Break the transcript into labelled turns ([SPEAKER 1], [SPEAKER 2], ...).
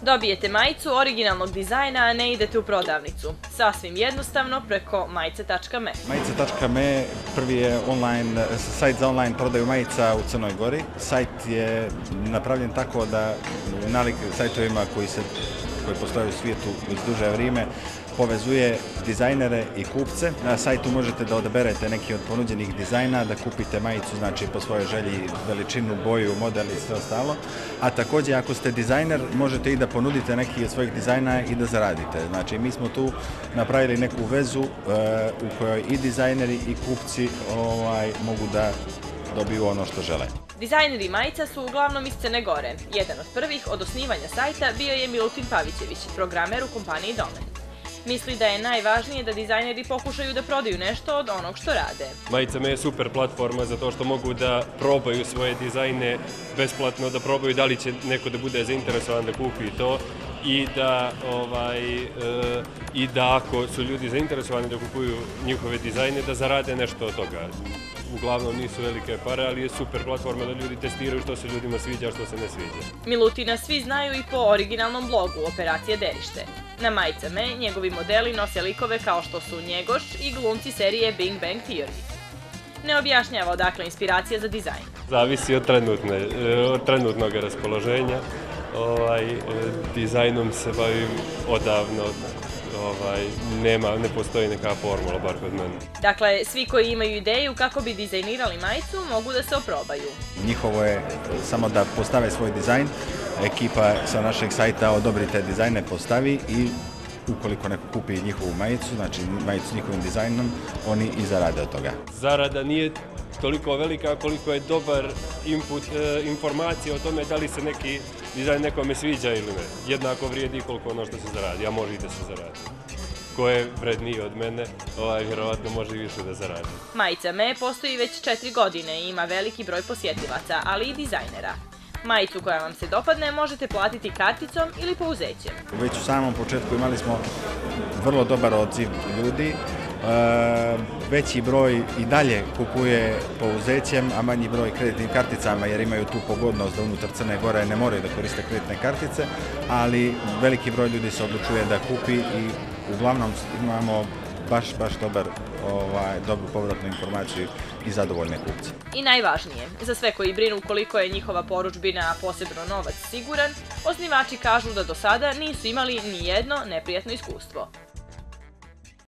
[SPEAKER 1] Dobijete majicu originalnog dizajna, a ne idete u prodavnicu. Sasvim jednostavno preko majice.me.
[SPEAKER 2] Majice.me prvi je sajt za online prodaju majica u Crnoj Gori. Sajt je napravljen tako da nalik sajtovima koji postoje u svijetu već duže vrijeme povezuje dizajnere i kupce. Na sajtu možete da odaberete neki od ponuđenih dizajna, da kupite majicu, znači po svojoj želji, veličinu, boju, model i sve ostalo. A također ako ste dizajner, možete i da ponudite neki od svojih dizajna i da zaradite. Znači mi smo tu napravili neku vezu u kojoj i dizajneri i kupci mogu da dobiju ono što žele.
[SPEAKER 1] Dizajneri majica su uglavnom iz Crne Gore. Jedan od prvih od osnivanja sajta bio je Milutin Pavićević, programer u kompaniji Domen. Misli da je najvažnije da dizajneri pokušaju da prodaju nešto od onog što rade.
[SPEAKER 3] Majica.me je super platforma za to što mogu da probaju svoje dizajne besplatno, da probaju da li će neko da bude zainteresovan da kupi to i da ako su ljudi zainteresovani da kupuju njihove dizajne, da zarade nešto od toga. Uglavnom nisu velike pare, ali je super platforma da ljudi testiraju što se ljudima sviđa, a što se ne sviđa.
[SPEAKER 1] Milutina svi znaju i po originalnom blogu Operacija Derište. Na majica.me njegovi modeli nose likove kao što su Njegoš i glumci serije Big Bang Theory. Ne objašnjava odakle inspiracija za dizajn.
[SPEAKER 3] Zavisi od trenutnog raspoloženja. Dizajnom se bavim odavno. Ne postoji neka formula, bar kod mene.
[SPEAKER 1] Dakle, svi koji imaju ideju kako bi dizajnirali majicu mogu da se oprobaju.
[SPEAKER 2] Njihovo je samo da postave svoj dizajn, ekipa sa našeg sajta odobri te dizajne, postavi i ukoliko neko kupi njihovu majicu, znači majicu s njihovim dizajnom, oni i zarade od toga.
[SPEAKER 3] Zarada nije toliko velika koliko je dobar input, informacija o tome da li se neki dizajn nekome sviđa ili ne. Jednako vrijedi koliko ono što se zaradi, a može i da se zaradi. Ko je vredniji od mene, vjerovatno može i više da zaradi.
[SPEAKER 1] Majica.me postoji već 4 godine i ima veliki broj posjetilaca, ali i dizajnera. Majicu koja vam se dopadne možete platiti karticom ili pouzećem.
[SPEAKER 2] Već u samom početku imali smo vrlo dobar odziv ljudi. Veći broj i dalje kupuje pouzećem, a manji broj kreditnim karticama jer imaju tu pogodnost da unutar Crne Gore ne moraju da koriste kreditne kartice, ali veliki broj ljudi se odlučuje da kupi i uglavnom imamo baš dobru povratnu informaciju i zadovoljne kupce.
[SPEAKER 1] I najvažnije, za sve koji brinu koliko je njihova porudžbina, a posebno novac, siguran, osnivači kažu da do sada nisu imali ni jedno neprijatno iskustvo.